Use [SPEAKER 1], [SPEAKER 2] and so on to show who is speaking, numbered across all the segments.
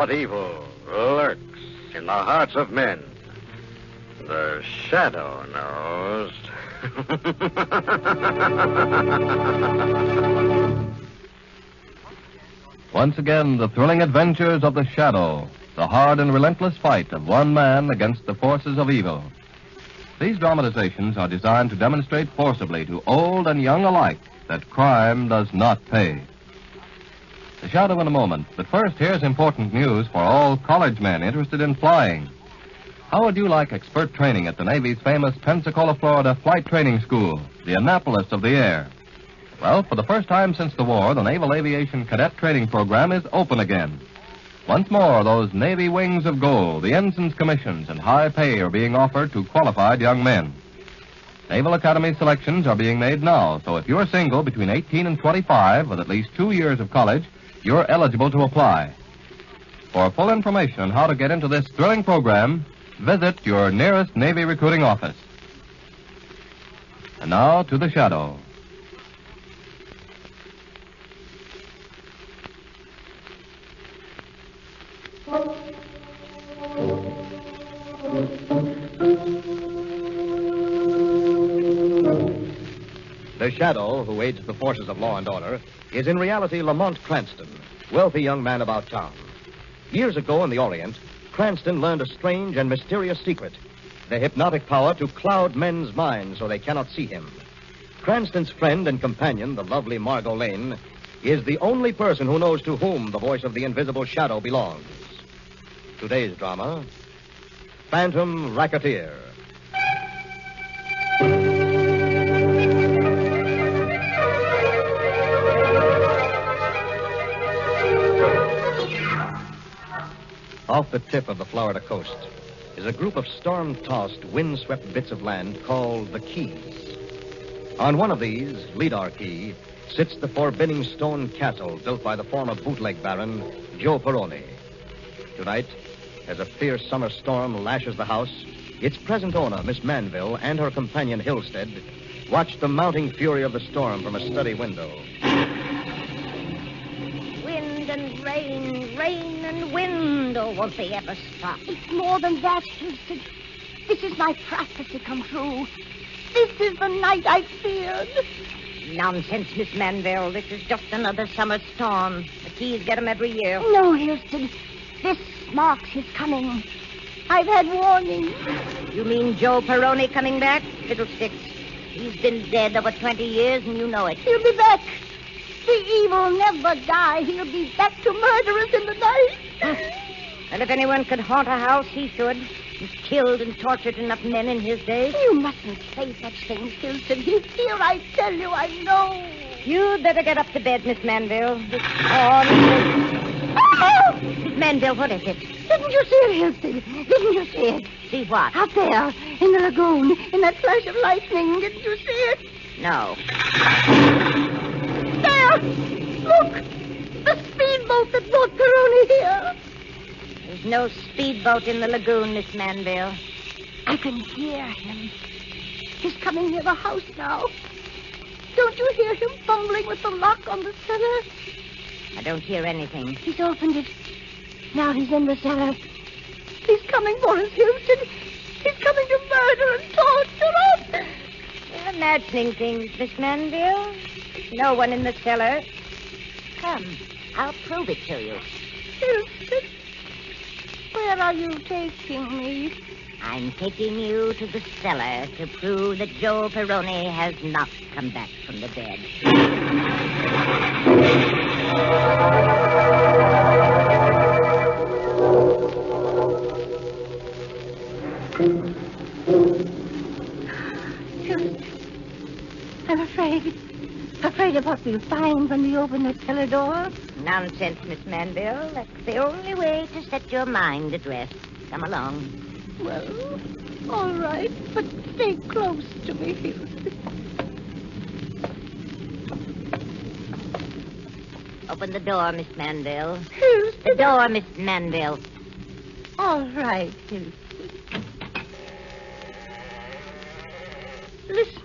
[SPEAKER 1] But evil lurks in the hearts of men. The shadow knows.
[SPEAKER 2] Once again, the thrilling adventures of the shadow, the hard and relentless fight of one man against the forces of evil. These dramatizations are designed to demonstrate forcibly to old and young alike that crime does not pay. The shadow in a moment, but first here's important news for all college men interested in flying. How would you like expert training at the Navy's famous Pensacola, Florida Flight Training School, the Annapolis of the air? Well, for the first time since the war, the Naval Aviation Cadet Training Program is open again. Once more, those Navy wings of gold, the ensign's commissions, and high pay are being offered to qualified young men. Naval Academy selections are being made now, so if you're single between 18 and 25 with at least 2 years of college, you're eligible to apply. For full information on how to get into this thrilling program, visit your nearest Navy recruiting office. And now to the shadow.
[SPEAKER 3] The shadow, who aids the forces of law and order, is in reality Lamont Cranston, wealthy young man about town. Years ago in the Orient, Cranston learned a strange and mysterious secret, the hypnotic power to cloud men's minds so they cannot see him. Cranston's friend and companion, the lovely Margot Lane, is the only person who knows to whom the voice of the invisible shadow belongs. Today's drama, Phantom Racketeer. Off the tip of the Florida coast is a group of storm-tossed, wind-swept bits of land called the Keys. On one of these, Lida Key, sits the forbidding stone castle built by the former bootleg baron, Joe Peroni. Tonight, as a fierce summer storm lashes the house, its present owner, Miss Manville, and her companion, Hillstead, watch the mounting fury of the storm from a study window.
[SPEAKER 4] Wind and rain, rain and wind, oh, won't they ever stop?
[SPEAKER 5] It's more than that, Hillstead. This is my prophecy come true. This is the night I feared.
[SPEAKER 4] Nonsense, Miss Manville. This is just another summer storm. The Keys get 'em every year.
[SPEAKER 5] No, Hillstead. This marks his coming. I've had warning.
[SPEAKER 4] You mean Joe Peroni coming back? Fiddlesticks. He's been dead over 20 years, and you know it.
[SPEAKER 5] He'll be back. The evil never die. He'll be back to murder us in the night.
[SPEAKER 4] And if anyone could haunt a house, he should. He's killed and tortured enough men in his day.
[SPEAKER 5] You mustn't say such things, Gibson. He's here, I tell you, I know.
[SPEAKER 4] You'd better get up to bed, Miss Manville. This storm...
[SPEAKER 5] Oh!
[SPEAKER 4] Miss Manville, what is it?
[SPEAKER 5] Didn't you see it, Hillstead? Didn't you see it?
[SPEAKER 4] See what?
[SPEAKER 5] Out there, in the lagoon, in that flash of lightning. Didn't you see it?
[SPEAKER 4] No.
[SPEAKER 5] There! Look! The speedboat that brought Peroni here.
[SPEAKER 4] There's no speedboat in the lagoon, Miss Manville.
[SPEAKER 5] I can hear him. He's coming near the house now. Don't you hear him fumbling with the lock on the cellar?
[SPEAKER 4] I don't hear anything.
[SPEAKER 5] He's opened it. Now he's in the cellar. He's coming for us, Houston. He's coming to murder and torture us.
[SPEAKER 4] You're imagining things, Miss Manville. There's no one in the cellar. Come, I'll prove it to you.
[SPEAKER 5] Houston, where are you taking me?
[SPEAKER 4] I'm taking you to the cellar to prove that Joe Peroni has not come back from the dead.
[SPEAKER 5] I'm afraid of what we'll find when we open the cellar door.
[SPEAKER 4] Nonsense, Miss Manville. That's the only way to set your mind at rest. Come along.
[SPEAKER 5] Well, all right, but stay close to me, Houston.
[SPEAKER 4] Open the door, Miss Manville.
[SPEAKER 5] Houston.
[SPEAKER 4] The door, Miss Manville.
[SPEAKER 5] All right, Houston. Listen.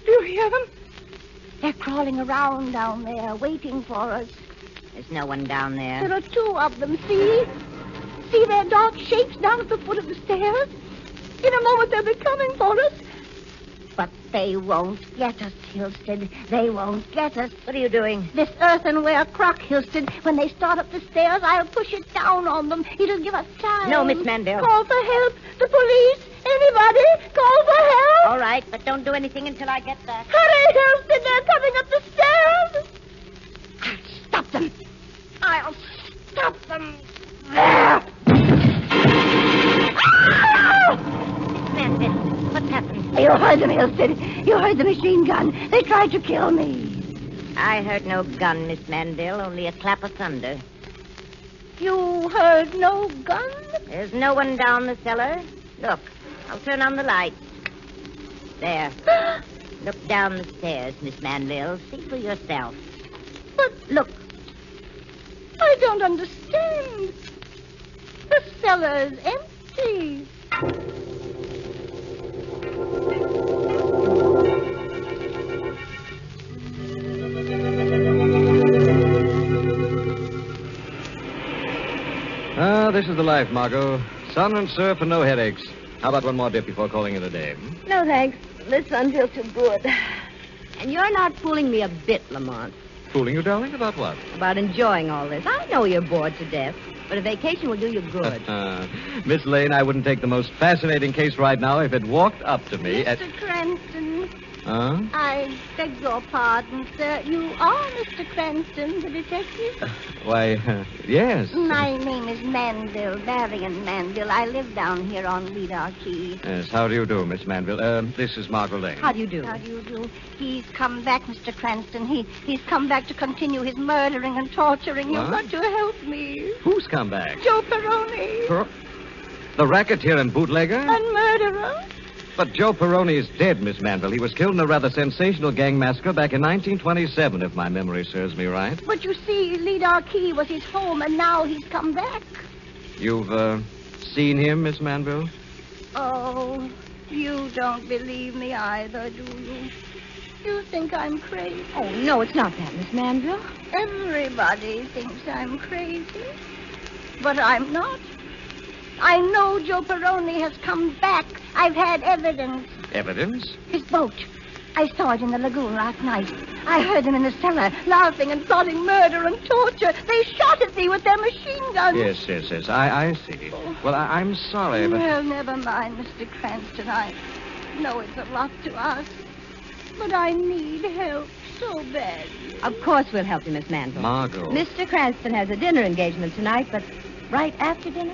[SPEAKER 5] Do you hear them? They're crawling around down there, waiting for us.
[SPEAKER 4] There's no one down there.
[SPEAKER 5] There are two of them, see? See their dark shapes down at the foot of the stairs? In a moment they'll be coming for us. But they won't get us, Hilsted. They won't get us.
[SPEAKER 4] What are you doing?
[SPEAKER 5] This earthenware crock, Hilsted. When they start up the stairs, I'll push it down on them. It'll give us time.
[SPEAKER 4] No, Miss Mandel.
[SPEAKER 5] Call for help. The police. Anybody. Call for help.
[SPEAKER 4] All right, but don't do anything until I get back.
[SPEAKER 5] Hurry, Hilsted. They're coming up the stairs. I'll stop them. I'll stop them. There.
[SPEAKER 4] Mandel, what's happened?
[SPEAKER 5] You heard them, Hilsted. You heard the machine gun. They tried to kill me.
[SPEAKER 4] I heard no gun, Miss Mandel, only a clap of thunder.
[SPEAKER 5] You heard no gun?
[SPEAKER 4] There's no one down the cellar. Look, I'll turn on the lights. There. Look down the stairs, Miss Mandel. See for yourself.
[SPEAKER 5] But
[SPEAKER 4] Look.
[SPEAKER 5] I don't understand. The cellar's empty.
[SPEAKER 3] This is the life, Margot. Sun and surf and no headaches. How about one more dip before calling it a day?
[SPEAKER 5] No, thanks. This sun feels too good.
[SPEAKER 6] And you're not fooling me a bit, Lamont,
[SPEAKER 3] Fooling you, darling? About what?
[SPEAKER 6] about enjoying all this. I know you're bored to death, but a vacation will do you good.
[SPEAKER 3] Miss Lane, I wouldn't take the most fascinating case right now if it walked up to me
[SPEAKER 5] Mr. Cranston,
[SPEAKER 3] Huh?
[SPEAKER 5] I beg your pardon, sir. You are Mr. Cranston, the detective?
[SPEAKER 3] Why, yes.
[SPEAKER 5] My name is Manville, Marion Manville. I live down here on Lida Key.
[SPEAKER 3] Yes, how do you do, Miss Manville? This is Margot Lane.
[SPEAKER 6] How do you do?
[SPEAKER 5] How do you do? He's come back, Mr. Cranston. He's come back to continue his murdering and torturing. You've
[SPEAKER 3] What?
[SPEAKER 5] got to help me.
[SPEAKER 3] Who's come back?
[SPEAKER 5] Joe Peroni.
[SPEAKER 3] The racketeer and bootlegger?
[SPEAKER 5] And murderer.
[SPEAKER 3] But Joe Peroni is dead, Miss Manville. He was killed in a rather sensational gang massacre back in 1927, if my memory serves me right.
[SPEAKER 5] But you see, Lida Key was his home, and now he's come back.
[SPEAKER 3] You've, seen him, Miss Manville?
[SPEAKER 5] Oh, you don't believe me either, do you? You think I'm crazy.
[SPEAKER 6] Oh, no, it's not that, Miss Manville.
[SPEAKER 5] Everybody thinks I'm crazy. But I'm not. I know Joe Peroni has come back. I've had evidence.
[SPEAKER 3] Evidence?
[SPEAKER 5] His boat. I saw it in the lagoon last night. I heard them in the cellar, laughing and plotting murder and torture. They shot at me with their machine guns.
[SPEAKER 3] Yes. I see. Well, I'm sorry, but...
[SPEAKER 5] Well, never mind, Mr. Cranston. I know it's a lot to ask, but I need help so badly.
[SPEAKER 6] Of course we'll help you, Miss Manville.
[SPEAKER 3] Margot.
[SPEAKER 6] Mr. Cranston has a dinner engagement tonight, but right after dinner?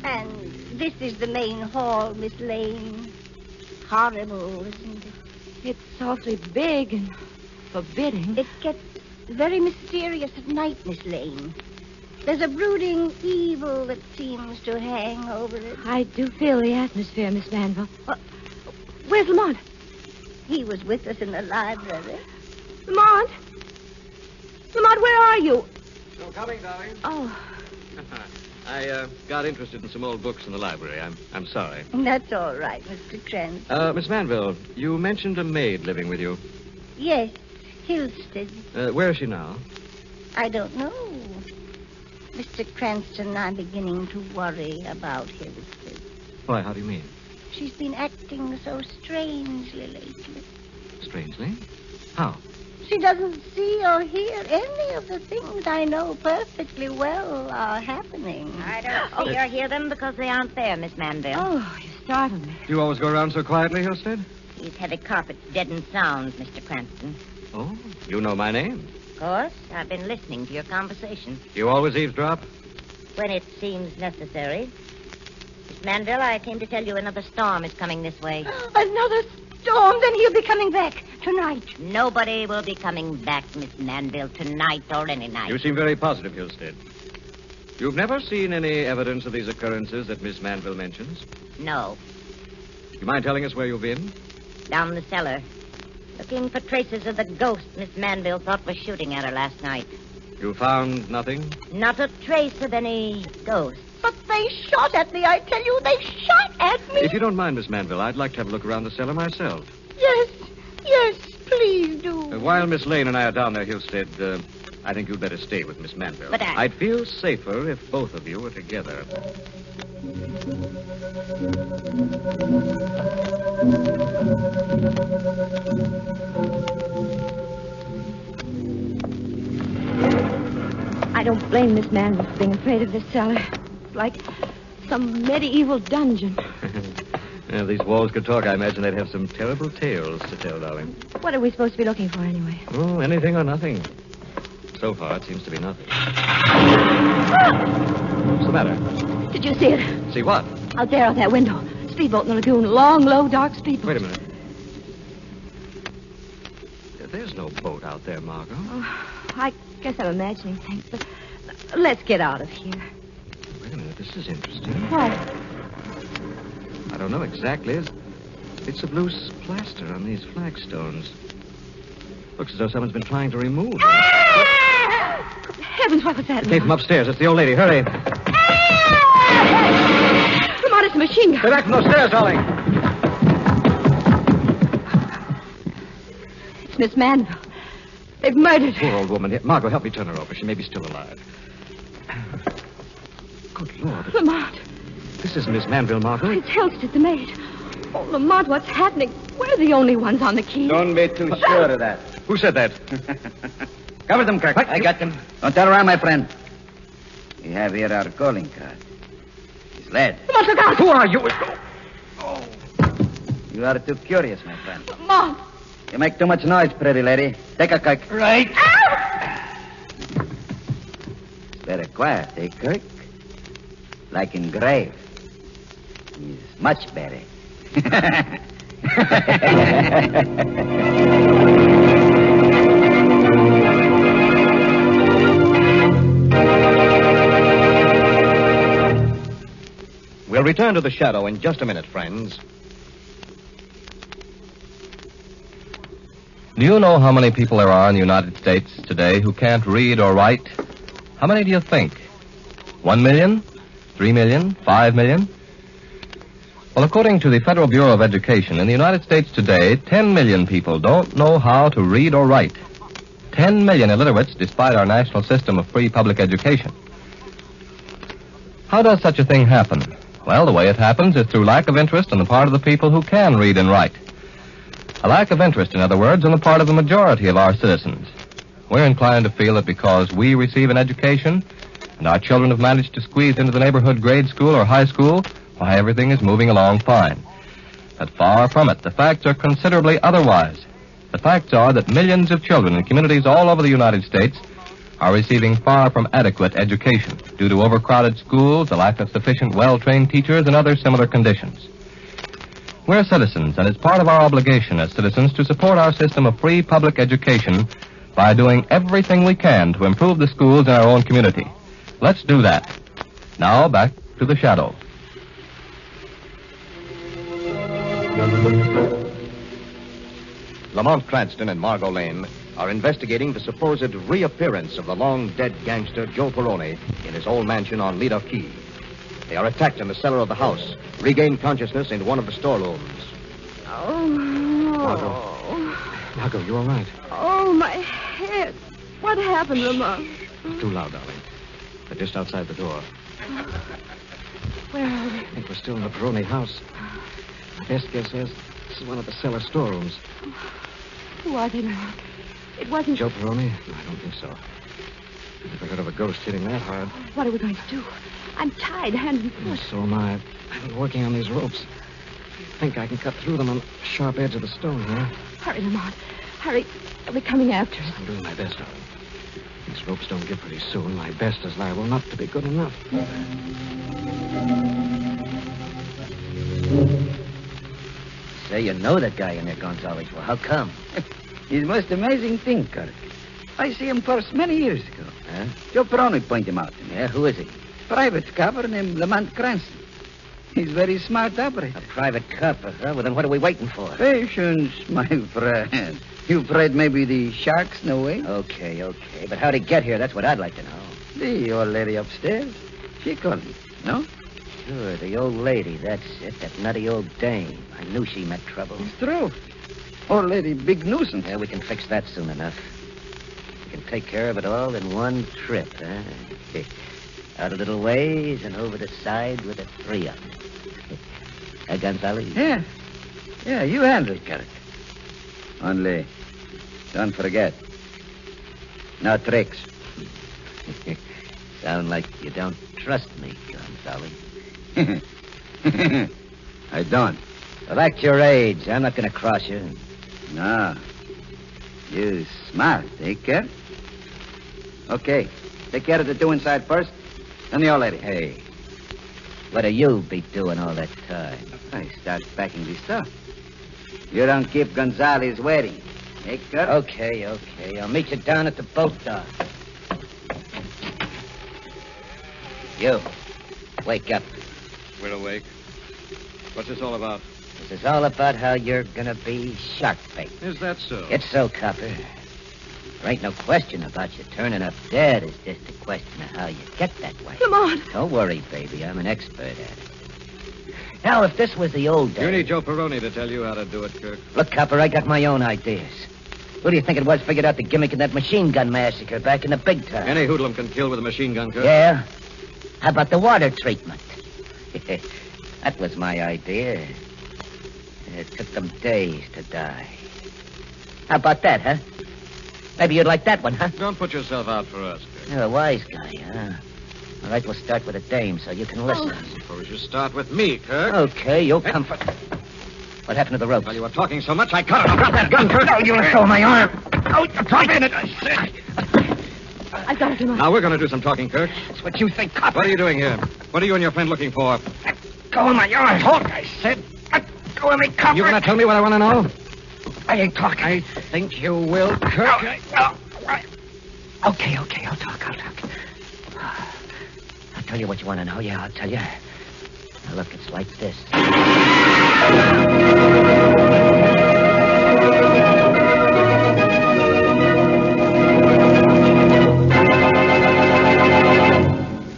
[SPEAKER 5] And this is the main hall, Miss Lane. Horrible, isn't it?
[SPEAKER 6] It's awfully big and forbidding.
[SPEAKER 5] It gets very mysterious at night, Miss Lane. There's a brooding evil that seems to hang over it.
[SPEAKER 6] I do feel the atmosphere, Miss Manville. Where's Lamont?
[SPEAKER 5] He was with us in the library.
[SPEAKER 6] Lamont? Lamont, where are you?
[SPEAKER 3] No coming, darling.
[SPEAKER 6] Oh,
[SPEAKER 3] I got interested in some old books in the library. I'm sorry.
[SPEAKER 5] That's all right, Mr. Cranston.
[SPEAKER 3] Miss Manville, you mentioned a maid living with you.
[SPEAKER 5] Yes, Hilsted.
[SPEAKER 3] Where is she now?
[SPEAKER 5] I don't know. Mr. Cranston, I'm beginning to worry about Hilsted.
[SPEAKER 3] Why, how do you mean?
[SPEAKER 5] She's been acting so strangely lately.
[SPEAKER 3] Strangely? How?
[SPEAKER 5] She doesn't see or hear any of the things I know perfectly well are happening.
[SPEAKER 4] I don't see or hear them because they aren't there, Miss Manville.
[SPEAKER 6] oh, you startled me.
[SPEAKER 3] Do you always go around so quietly, Hilstead?
[SPEAKER 4] These heavy carpets deaden sounds, Mr. Cranston.
[SPEAKER 3] Oh, you know my name.
[SPEAKER 4] Of course, I've been listening to your conversation.
[SPEAKER 3] You always eavesdrop?
[SPEAKER 4] When it seems necessary. Miss Manville, I came to tell you another storm is coming this way.
[SPEAKER 5] Another storm? Then he'll be coming back tonight.
[SPEAKER 4] Nobody will be coming back, Miss Manville, tonight or any night.
[SPEAKER 3] You seem very positive, Hilstead. You've never seen any evidence of these occurrences that Miss Manville mentions?
[SPEAKER 4] No.
[SPEAKER 3] You mind telling us where you've been?
[SPEAKER 4] Down the cellar. Looking for traces of the ghost Miss Manville thought was shooting at her last night.
[SPEAKER 7] You found nothing?
[SPEAKER 4] Not a trace of any ghost.
[SPEAKER 5] But they shot at me, I tell you. They shot at me.
[SPEAKER 7] If you don't mind, Miss Manville, I'd like to have a look around the cellar myself.
[SPEAKER 5] Yes, please do.
[SPEAKER 7] While Miss Lane and I are down there, Husted, I think you'd better stay with Miss Manville.
[SPEAKER 4] But
[SPEAKER 7] I'd feel safer if both of you were together.
[SPEAKER 6] I don't blame Miss Manville for being afraid of this cellar. It's like some medieval dungeon.
[SPEAKER 7] If these walls could talk, I imagine they'd have some terrible tales to tell, darling.
[SPEAKER 6] What are we supposed to be looking for, anyway?
[SPEAKER 7] Oh, anything or nothing. So far, it seems to be nothing. What's the matter?
[SPEAKER 6] Did you see it?
[SPEAKER 7] See what?
[SPEAKER 6] Out there, out that window. Speedboat in the lagoon. Long, low, dark speedboat.
[SPEAKER 7] Wait a minute. There's no boat out there, Margot.
[SPEAKER 6] Oh, I guess I'm imagining things, but let's get out of here.
[SPEAKER 7] Wait a minute. This is interesting.
[SPEAKER 6] What?
[SPEAKER 7] I don't know exactly. It's a blue plaster on these flagstones. Looks as though someone's been trying to remove them.
[SPEAKER 6] Heavens, what was that?
[SPEAKER 7] It came from upstairs. It's the old lady. Hurry.
[SPEAKER 6] Lamont, it's a machine gun.
[SPEAKER 7] Get back from those stairs, darling.
[SPEAKER 6] It's Miss Manville. They've murdered her.
[SPEAKER 7] Poor old woman. Here, Margot, help me turn her over. She may be still alive. Good Lord.
[SPEAKER 6] Lamont.
[SPEAKER 7] This isn't Miss Manville, Margot.
[SPEAKER 6] It's Helsted, the maid. Oh, Lamont, what's happening? We're the only ones on the key.
[SPEAKER 8] Don't be too sure of that.
[SPEAKER 7] Who said that?
[SPEAKER 8] Cover them, Kirk. I got them. Don't tell around, my friend. We have here our calling card. It's lead.
[SPEAKER 6] Lamont, look out!
[SPEAKER 7] Who are you?
[SPEAKER 8] You are too curious, my friend.
[SPEAKER 6] Lamont!
[SPEAKER 8] You make too much noise, pretty lady. Take a Kirk.
[SPEAKER 7] Right.
[SPEAKER 8] It's very quiet, eh, Kirk? Like in grave. He's much better.
[SPEAKER 3] We'll return to the shadow in just a minute, friends.
[SPEAKER 2] Do you know how many people there are in the United States today who can't read or write? How many do you think? 1 million? 3 million? 5 million? Well, according to the Federal Bureau of Education, in the United States today, 10 million people don't know how to read or write. 10 million illiterates despite our national system of free public education. How does such a thing happen? Well, the way it happens is through lack of interest on the part of the people who can read and write. A lack of interest, in other words, on the part of the majority of our citizens. We're inclined to feel that because we receive an education and our children have managed to squeeze into the neighborhood grade school or high school, why, everything is moving along fine. But far from it. The facts are considerably otherwise. The facts are that millions of children in communities all over the United States are receiving far from adequate education due to overcrowded schools, the lack of sufficient well-trained teachers, and other similar conditions. We're citizens, and it's part of our obligation as citizens to support our system of free public education by doing everything we can to improve the schools in our own community. Let's do that. Now, back to the shadow.
[SPEAKER 3] Lamont Cranston and Margot Lane are investigating the supposed reappearance of the long-dead gangster Joe Peroni in his old mansion on Lida Key. They are attacked in the cellar of the house, regain consciousness in one of the storerooms.
[SPEAKER 7] Margot, you all right?
[SPEAKER 6] Oh, my head. What happened, Lamont?
[SPEAKER 7] Not too loud, darling. They're just outside the door.
[SPEAKER 6] Where are we?
[SPEAKER 7] I think we're still in the Peroni house. My best guess is this is one of the cellar storerooms.
[SPEAKER 6] Who are they, Lamont? It wasn't...
[SPEAKER 7] Joe Peroni? No, I don't think so. I've never heard of a ghost hitting that hard.
[SPEAKER 6] What are we going to do? I'm tied hand and foot.
[SPEAKER 7] So am I. I've been working on these ropes. I think I can cut through them on the sharp edge of the stone here.
[SPEAKER 6] Hurry, Lamont. Hurry. They'll be coming after us.
[SPEAKER 7] I'm doing my best, darling. These ropes don't give pretty soon. My best is liable not to be good enough.
[SPEAKER 8] Say, you know that guy in there, Gonzales. Well, how come? He's the most amazing thing, Kirk. I see him first many years ago. Huh? Joe Peroni pointed him out to me. Yeah, who is he? Private copper named Lamont Cranston. He's very smart operator.
[SPEAKER 3] A private cop, huh? Well, then what are we waiting for?
[SPEAKER 8] Patience, my friend. You afraid maybe the sharks know way?
[SPEAKER 9] Okay. But how'd he get here? That's what I'd like to know.
[SPEAKER 8] The old lady upstairs. She called me. No?
[SPEAKER 9] Sure, the old lady. That's it. That nutty old dame. I knew she meant trouble.
[SPEAKER 8] It's true. Old lady, big nuisance.
[SPEAKER 9] Yeah, we can fix that soon enough. We can take care of it all in one trip, huh? Out a little ways and over the side with the three of them. Gonzales?
[SPEAKER 8] Yeah. Yeah, you handle it, Carrot. Only, don't forget. No tricks.
[SPEAKER 9] Sound like you don't trust me, Gonzales.
[SPEAKER 8] I don't.
[SPEAKER 9] Well, act your age. I'm not going to cross you.
[SPEAKER 8] No. You smart, take care. Okay. Take care of the two inside first, then the old lady.
[SPEAKER 9] Hey, what do you be doing all that time?
[SPEAKER 8] I start packing this stuff. You don't keep Gonzales waiting. Take care.
[SPEAKER 9] Okay. I'll meet you down at the boat dock. You, wake up.
[SPEAKER 7] We're awake. What's this all about?
[SPEAKER 9] This is all about how you're gonna be shark bait.
[SPEAKER 7] Is that so?
[SPEAKER 9] It's so, Copper. There ain't no question about you turning up dead. It's just a question of how you get that way.
[SPEAKER 6] Lamont.
[SPEAKER 9] Don't worry, baby. I'm an expert at it. Now, if this was the old days...
[SPEAKER 7] You need Joe Peroni to tell you how to do it, Kirk.
[SPEAKER 9] Look, Copper, I got my own ideas. Who do you think it was figured out the gimmick in that machine gun massacre back in the big time?
[SPEAKER 7] Any hoodlum can kill with a machine gun, Kirk.
[SPEAKER 9] Yeah? How about the water treatment? That was my idea. It took them days to die. How about that, huh? Maybe you'd like that one, huh?
[SPEAKER 7] Don't put yourself out for us, Kirk.
[SPEAKER 9] You're a wise guy, huh? All right, we'll start with a dame so you can listen.
[SPEAKER 7] Suppose you start with me, Kirk.
[SPEAKER 9] Okay, you'll come for... What happened to the rope?
[SPEAKER 7] While you were talking so much, I cut it. Drop that gun, Kirk.
[SPEAKER 9] Oh, you let go of my arm. Oh, drop in it, I said.
[SPEAKER 6] I got it, Lamont.
[SPEAKER 7] Now, we're going to do some talking, Kirk.
[SPEAKER 9] That's what you think, Copper.
[SPEAKER 7] What are you doing here? What are you and your friend looking for?
[SPEAKER 9] Go of my arm. Talk, I said. Go of me, Copper.
[SPEAKER 7] You going to tell me what I want to know?
[SPEAKER 9] I ain't talking.
[SPEAKER 7] I think you will, Kirk.
[SPEAKER 9] Okay, I'll talk. I'll tell you what you want to know. Yeah, I'll tell you. Now, look, it's like this.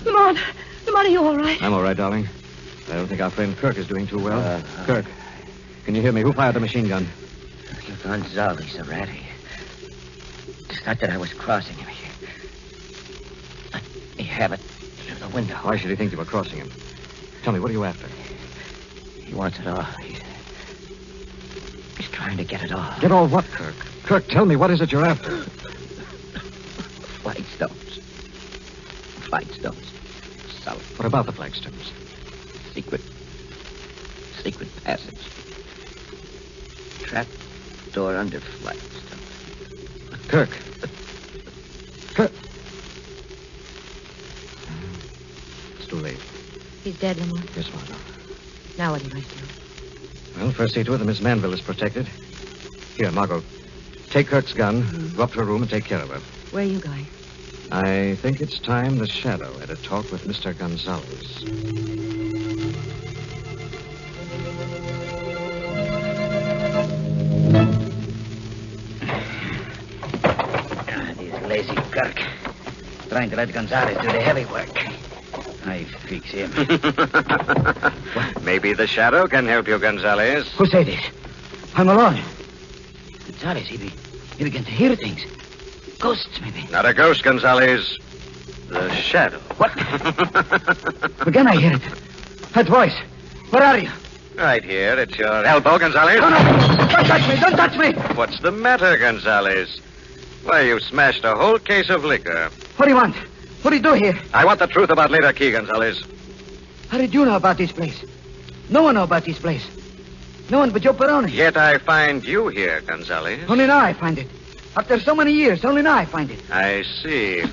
[SPEAKER 6] Lamont, are you all right?
[SPEAKER 7] I'm all right, darling. I don't think our friend Kirk is doing too well. Kirk, can you hear me? Who fired the machine gun?
[SPEAKER 9] Gonzales, the rat. It's not that I was crossing him. Let me have it through the window.
[SPEAKER 7] Why should he think you were crossing him? Tell me, what are you after?
[SPEAKER 9] He wants it all. He's trying to get it all.
[SPEAKER 7] Get all what, Kirk? Kirk, tell me, what is it you're after?
[SPEAKER 9] Flagstones. Solid.
[SPEAKER 7] What about the flagstones?
[SPEAKER 9] Secret passage. Trap door under flagstone.
[SPEAKER 7] Kirk. It's too late.
[SPEAKER 6] He's dead, Lamont.
[SPEAKER 7] Yes, Margot.
[SPEAKER 6] Now what do I do?
[SPEAKER 7] Well, first see to it that Miss Manville is protected. Here, Margot. Take Kirk's gun, go up to her room and take care of her.
[SPEAKER 6] Where are you going?
[SPEAKER 7] I think it's time the Shadow had a talk with Mr. Gonzales.
[SPEAKER 9] These lazy Kirk. Trying to let Gonzales do the heavy work. I fix him.
[SPEAKER 1] Maybe the Shadow can help you, Gonzales.
[SPEAKER 9] Who said this? I'm alone. Gonzales, he began to hear things. Ghosts, maybe.
[SPEAKER 1] Not a ghost, Gonzales. The Shadow.
[SPEAKER 9] What? Again I hear it. That voice. Where are you?
[SPEAKER 1] Right here, at your elbow, Gonzales.
[SPEAKER 9] No. Don't touch me. Don't touch me.
[SPEAKER 1] What's the matter, Gonzales? Why, you smashed a whole case of liquor.
[SPEAKER 9] What do you want? What do you do here?
[SPEAKER 1] I want the truth about Lida Key, Gonzales.
[SPEAKER 9] How did you know about this place? No one know about this place. No one but Joe Peroni.
[SPEAKER 1] Yet I find you here, Gonzales.
[SPEAKER 9] Only now I find it. After so many years, only now I find it.
[SPEAKER 1] I see.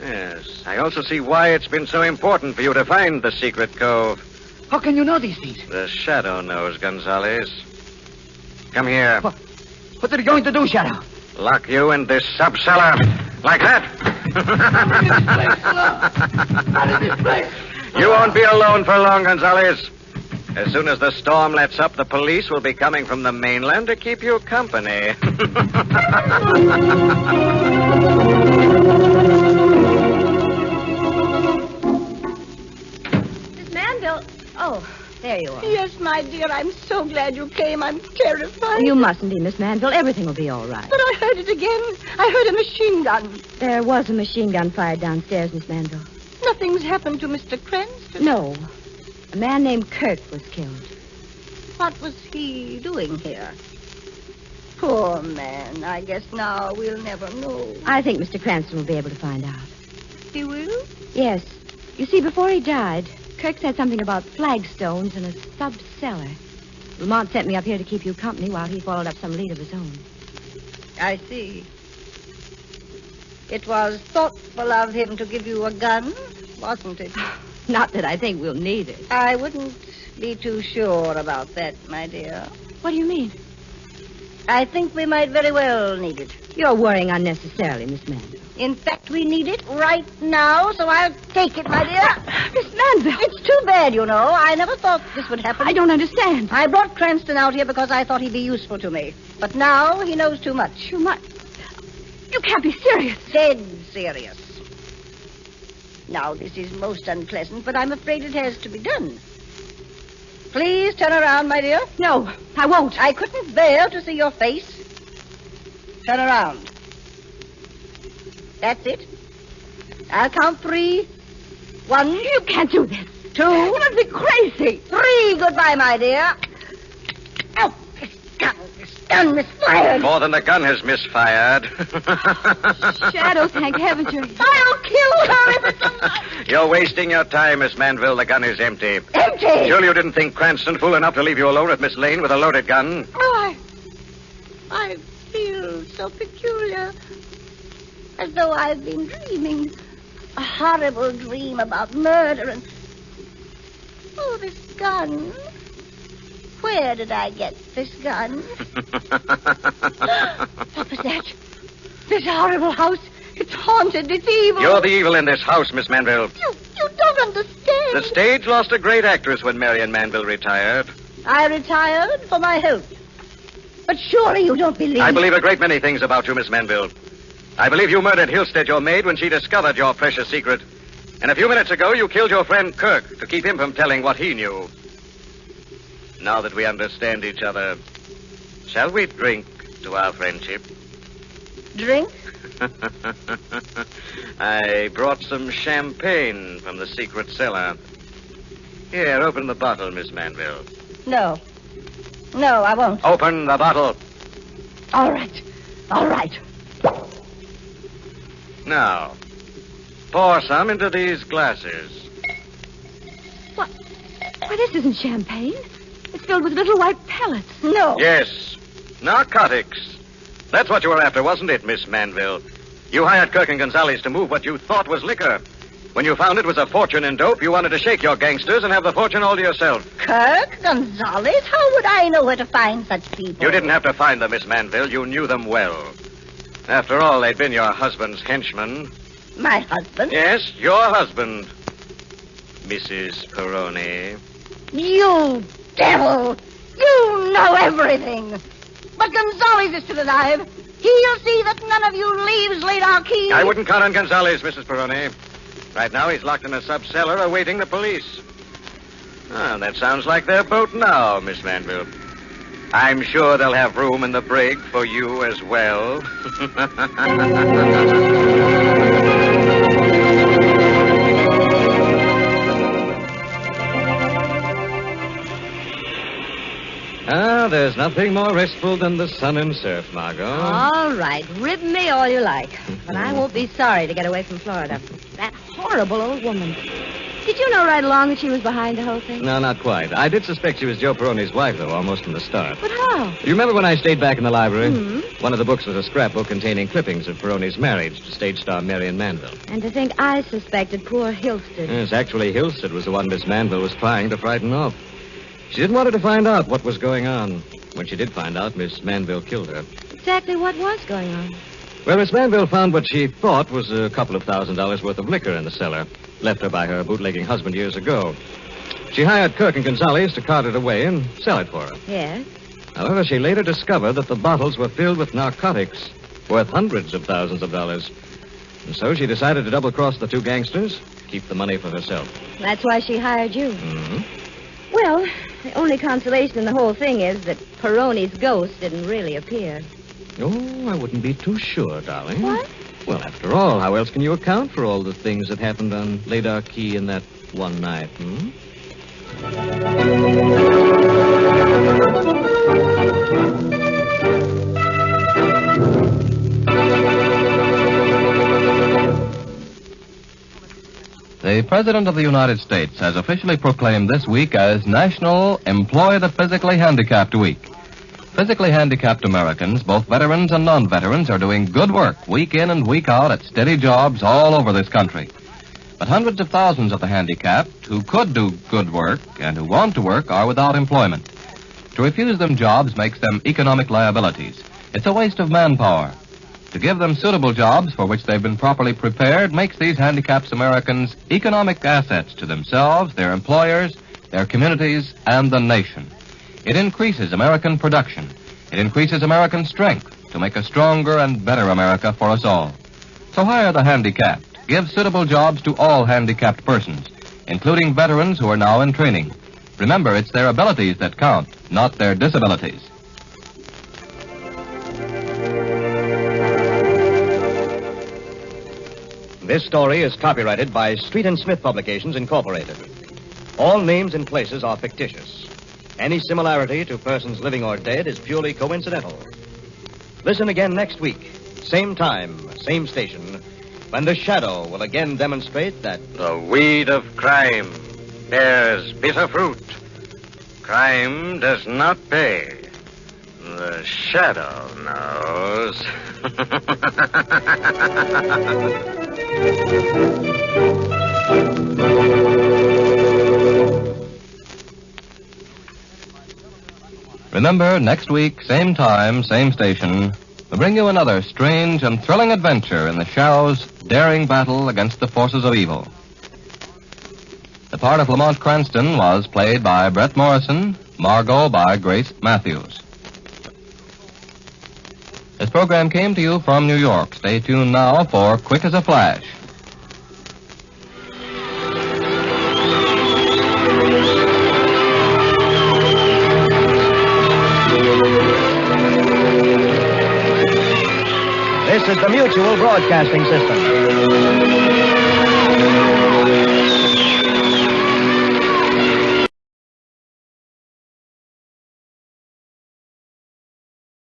[SPEAKER 1] Yes, I also see why it's been so important for you to find the secret cove.
[SPEAKER 9] How can you know these things?
[SPEAKER 1] The Shadow knows, Gonzales. Come here.
[SPEAKER 9] What are you going to do, Shadow?
[SPEAKER 1] Lock you in this sub-cellar. Like that.
[SPEAKER 9] Out of this place.
[SPEAKER 1] You won't be alone for long, Gonzales. As soon as the storm lets up, the police will be coming from the mainland to keep you company.
[SPEAKER 6] Miss Manville. Oh, there you are.
[SPEAKER 5] Yes, my dear, I'm so glad you came. I'm terrified.
[SPEAKER 6] You mustn't be, Miss Manville. Everything will be all right.
[SPEAKER 5] But I heard it again. I heard a machine gun.
[SPEAKER 6] There was a machine gun fired downstairs, Miss Manville.
[SPEAKER 5] Nothing's happened to Mr. Cranston.
[SPEAKER 6] No. A man named Kirk was killed.
[SPEAKER 5] What was he doing here? Poor man. I guess now we'll never know.
[SPEAKER 6] I think Mr. Cranston will be able to find out.
[SPEAKER 5] He will?
[SPEAKER 6] Yes. You see, before he died, Kirk said something about flagstones in a sub-cellar. Lamont sent me up here to keep you company while he followed up some lead of his own.
[SPEAKER 5] I see. It was thoughtful of him to give you a gun, wasn't it?
[SPEAKER 6] Not that I think we'll need it.
[SPEAKER 5] I wouldn't be too sure about that, my dear.
[SPEAKER 6] What do you mean?
[SPEAKER 5] I think we might very well need it.
[SPEAKER 6] You're worrying unnecessarily, Miss Manville.
[SPEAKER 5] In fact, we need it right now, so I'll take it, my dear.
[SPEAKER 6] Miss Manville!
[SPEAKER 5] It's too bad, you know. I never thought this would happen.
[SPEAKER 6] I don't understand.
[SPEAKER 5] I brought Cranston out here because I thought he'd be useful to me. But now he knows too much.
[SPEAKER 6] Too much? You can't be serious.
[SPEAKER 5] Dead serious. Now, this is most unpleasant, but I'm afraid it has to be done. Please turn around, my dear.
[SPEAKER 6] No, I won't.
[SPEAKER 5] I couldn't bear to see your face. Turn around. That's it. I'll count 3. 1.
[SPEAKER 6] You can't do this.
[SPEAKER 5] 2.
[SPEAKER 6] You must be crazy.
[SPEAKER 5] 3. Goodbye, my dear. Oh, this gun misfired.
[SPEAKER 1] More than the gun has misfired.
[SPEAKER 6] Shadows, thank heaven, you're...
[SPEAKER 5] I'll kill her if it's a...
[SPEAKER 1] You're wasting your time, Miss Manville. The gun is empty.
[SPEAKER 5] Empty?
[SPEAKER 1] Surely you didn't think Cranston fool enough to leave you alone with Miss Lane with a loaded gun?
[SPEAKER 5] Oh, I feel so peculiar. As though I've been dreaming. A horrible dream about murder and... Oh, this gun. Where did I get this gun? What was that? This horrible house. It's haunted. It's evil.
[SPEAKER 1] You're the evil in this house, Miss Manville.
[SPEAKER 5] You don't understand.
[SPEAKER 1] The stage lost a great actress when Marion Manville retired.
[SPEAKER 5] I retired for my health. But surely you don't believe...
[SPEAKER 1] I believe a great many things about you, Miss Manville. I believe you murdered Hilstead, your maid, when she discovered your precious secret. And a few minutes ago, you killed your friend Kirk to keep him from telling what he knew. Now that we understand each other, shall we drink to our friendship?
[SPEAKER 5] Drink?
[SPEAKER 1] I brought some champagne from the secret cellar. Here, open the bottle, Miss Manville.
[SPEAKER 5] No. No, I won't.
[SPEAKER 1] Open the bottle.
[SPEAKER 5] All right. All right.
[SPEAKER 1] Now, pour some into these glasses.
[SPEAKER 6] What? Why, this isn't champagne. It's filled with little white pellets.
[SPEAKER 5] No.
[SPEAKER 1] Yes, narcotics. That's what you were after, wasn't it, Miss Manville? You hired Kirk and Gonzalez to move what you thought was liquor. When you found it was a fortune in dope, you wanted to shake your gangsters and have the fortune all to yourself.
[SPEAKER 5] Kirk? Gonzalez? How would I know where to find such people?
[SPEAKER 1] You didn't have to find them, Miss Manville. You knew them well. After all, they'd been your husband's henchmen.
[SPEAKER 5] My husband?
[SPEAKER 1] Yes, your husband, Mrs. Peroni.
[SPEAKER 5] You devil! You know everything. But Gonzalez is still alive. He'll see that none of you leaves Lida Key.
[SPEAKER 1] I wouldn't count on Gonzalez, Mrs. Peroni. Right now, he's locked in a sub-cellar awaiting the police. Ah, that sounds like their boat now, Miss Manville. I'm sure they'll have room in the brig for you as well.
[SPEAKER 7] There's nothing more restful than the sun and surf, Margot.
[SPEAKER 6] All right. Rib me all you like. But I won't be sorry to get away from Florida. That horrible old woman. Did you know right along that she was behind the whole thing?
[SPEAKER 7] No, not quite. I did suspect she was Joe Peroni's wife, though, almost from the start.
[SPEAKER 6] But how?
[SPEAKER 7] You remember when I stayed back in the library?
[SPEAKER 6] Mm-hmm.
[SPEAKER 7] One of the books was a scrapbook containing clippings of Peroni's marriage to stage star Marion Manville.
[SPEAKER 6] And to think I suspected poor Hilstead.
[SPEAKER 7] Yes, actually, Hilstead was the one Miss Manville was trying to frighten off. She didn't want her to find out what was going on. When she did find out, Miss Manville killed her.
[SPEAKER 6] Exactly what was going on?
[SPEAKER 7] Well, Miss Manville found what she thought was a couple of $1,000s worth of liquor in the cellar, left her by her bootlegging husband years ago. She hired Kirk and Gonzalez to cart it away and sell it for her.
[SPEAKER 6] Yes?
[SPEAKER 7] However, she later discovered that the bottles were filled with narcotics worth hundreds of thousands of dollars. And so she decided to double-cross the two gangsters, keep the money for herself.
[SPEAKER 6] That's why she hired you.
[SPEAKER 7] Mm-hmm.
[SPEAKER 6] Well, the only consolation in the whole thing is that Peroni's ghost didn't really appear.
[SPEAKER 7] Oh, I wouldn't be too sure, darling.
[SPEAKER 6] What?
[SPEAKER 7] Well, after all, how else can you account for all the things that happened on Lida Key in that one night, hmm?
[SPEAKER 2] The President of the United States has officially proclaimed this week as National Employ the Physically Handicapped Week. Physically handicapped Americans, both veterans and non-veterans, are doing good work week in and week out at steady jobs all over this country. But hundreds of thousands of the handicapped who could do good work and who want to work are without employment. To refuse them jobs makes them economic liabilities. It's a waste of manpower. To give them suitable jobs for which they've been properly prepared makes these handicapped Americans economic assets to themselves, their employers, their communities, and the nation. It increases American production. It increases American strength to make a stronger and better America for us all. So hire the handicapped. Give suitable jobs to all handicapped persons, including veterans who are now in training. Remember, it's their abilities that count, not their disabilities.
[SPEAKER 3] This story is copyrighted by Street and Smith Publications, Incorporated. All names and places are fictitious. Any similarity to persons living or dead is purely coincidental. Listen again next week, same time, same station, when the Shadow will again demonstrate that
[SPEAKER 1] the weed of crime bears bitter fruit. Crime does not pay. The Shadow knows.
[SPEAKER 2] Remember, next week, same time, same station, we'll bring you another strange and thrilling adventure in the Shadow's daring battle against the forces of evil. The part of Lamont Cranston was played by Brett Morrison, Margot by Grace Matthews. This program came to you from New York. Stay tuned now for Quick as a Flash.
[SPEAKER 3] this is the Mutual Broadcasting System.